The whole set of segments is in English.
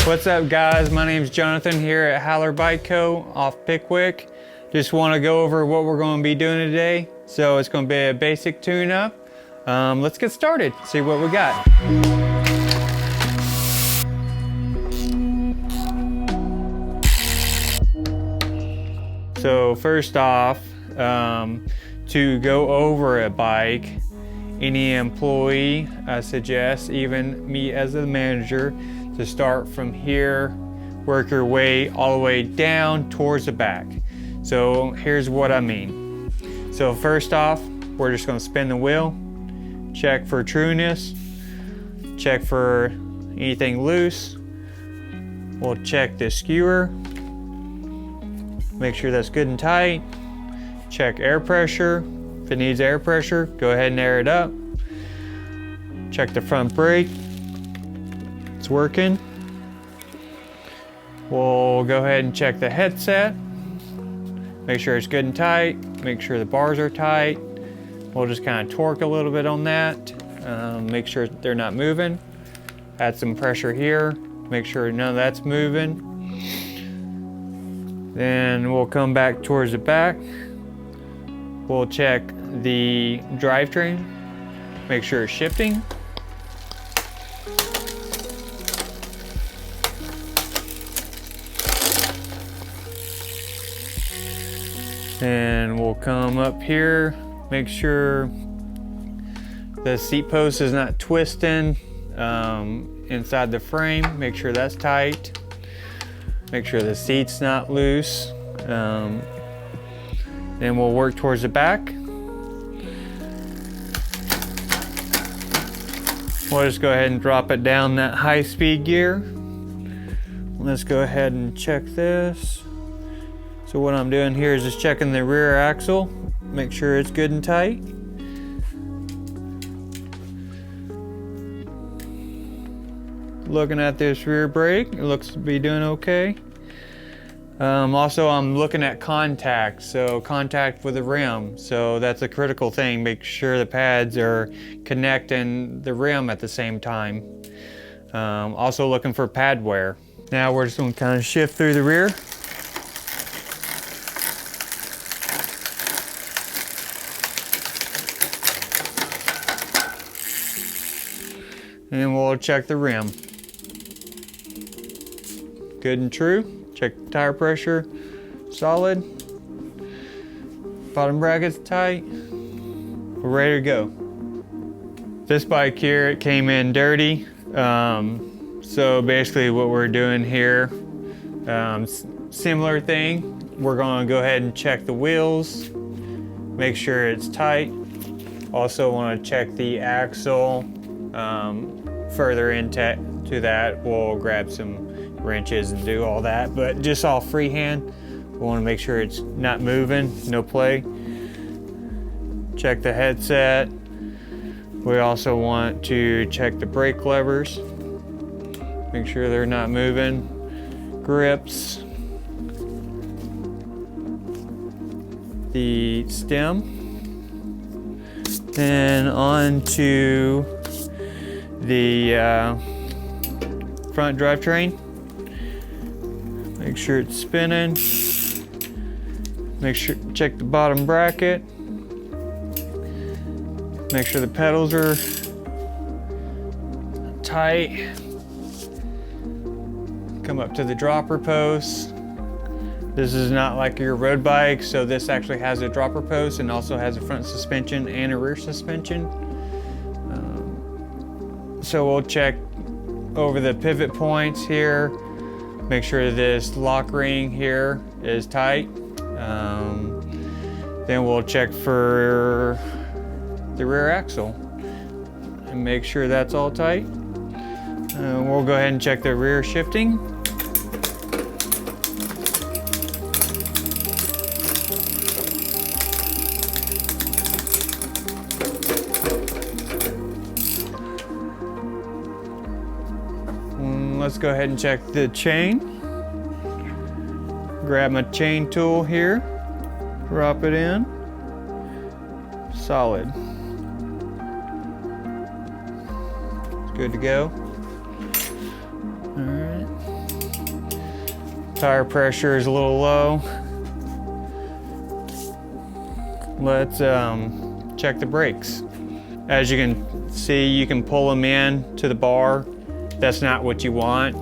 What's up guys, my name's Jonathan here at Haller Bike Co. off Pickwick. Just want to go over what we're going to be doing today. So it's going to be a basic tune-up. Let's get started, see what we got. So first off, to go over a bike, any employee, I suggest, even me as a manager, to start from here, work your way all the way down towards the back. So here's what I mean. So first off, we're just gonna spin the wheel, check for trueness, check for anything loose. We'll check the skewer, make sure that's good and tight. Check air pressure. If it needs air pressure, go ahead and air it up. Check the front brake. It's working. We'll go ahead and check the headset. Make sure it's good and tight. Make sure the bars are tight. We'll just kind of torque a little bit on that. Make sure they're not moving. Add some pressure here. Make sure none of that's moving. Then we'll come back towards the back. We'll check the drivetrain, make sure it's shifting. And we'll come up here, make sure the seat post is not twisting inside the frame. Make sure that's tight. Make sure the seat's not loose. Then we'll work towards the back. We'll just go ahead and drop it down that high-speed gear. Let's go ahead and check this. So what I'm doing here is just checking the rear axle, make sure it's good and tight. Looking at this rear brake, it looks to be doing okay. Also, I'm looking at contact, so contact with the rim. So that's a critical thing. Make sure the pads are connecting the rim at the same time. Also looking for pad wear. Now we're just going to kind of shift through the rear. And we'll check the rim. Good and true. Check the tire pressure, solid. Bottom bracket's tight. We're ready to go. This bike here, it came in dirty. So basically what we're doing here, similar thing. We're gonna go ahead and check the wheels, make sure it's tight. Also wanna check the axle. Further into that, we'll grab some wrenches and do all that, but just all freehand. We want to make sure it's not moving, no play. Check the headset. We also want to check the brake levers, make sure they're not moving. Grips, the stem, then on to the front drivetrain. Make sure it's spinning. Make sure, check the bottom bracket. Make sure the pedals are tight. Come up to the dropper post. This is not like your road bike, so this actually has a dropper post and also has a front suspension and a rear suspension. So we'll check over the pivot points here. Make sure this lock ring here is tight. Then we'll check for the rear axle and make sure that's all tight. We'll go ahead and check the rear shifting. Let's go ahead and check the chain. Grab my chain tool here, drop it in, solid. It's good to go. All right. Tire pressure is a little low. Let's check the brakes. As you can see, you can pull them in to the bar. That's not what you want.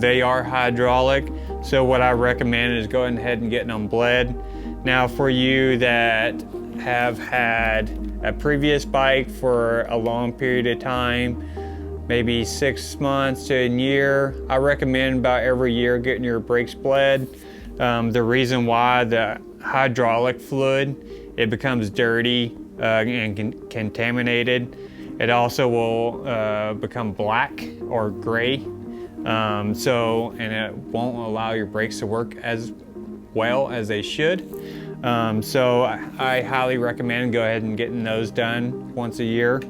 They are hydraulic, so what I recommend is going ahead and getting them bled. Now for you that have had a previous bike for a long period of time, maybe 6 months to a year, I recommend about every year getting your brakes bled. The reason why, the hydraulic fluid, it becomes dirty and contaminated. It also will become black or gray. And it won't allow your brakes to work as well as they should. So I highly recommend go ahead and getting those done once a year.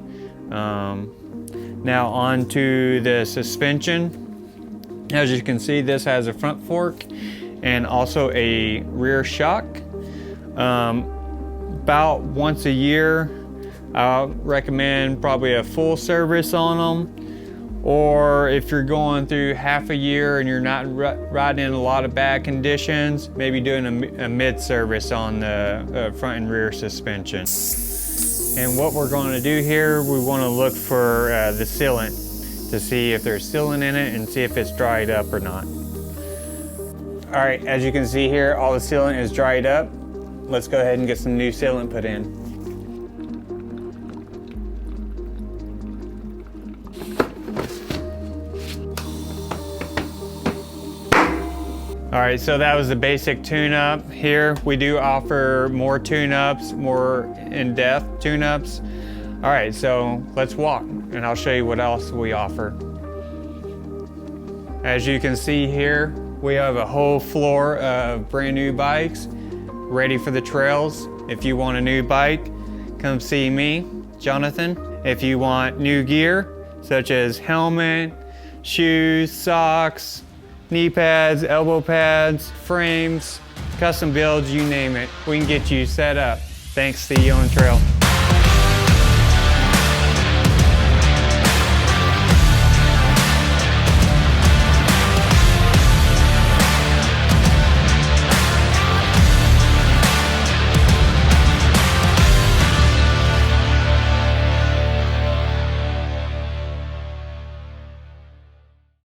Now on to the suspension. As you can see, this has a front fork and also a rear shock. About once a year, I recommend probably a full service on them, or if you're going through half a year and you're not riding in a lot of bad conditions, maybe doing a mid-service on the front and rear suspension. And what we're going to do here, we want to look for the sealant to see if there's sealant in it and see if it's dried up or not. All right, as you can see here, all the sealant is dried up. Let's go ahead and get some new sealant put in. All right, so that was the basic tune-up. Here we do offer more tune-ups, more in-depth tune-ups. All right, so let's walk and I'll show you what else we offer. As you can see here, we have a whole floor of brand new bikes ready for the trails. If you want a new bike, come see me, Jonathan. If you want new gear, such as helmet, shoes, socks, knee pads, elbow pads, frames, custom builds, you name it, we can get you set up. Thanks, see you on the trail.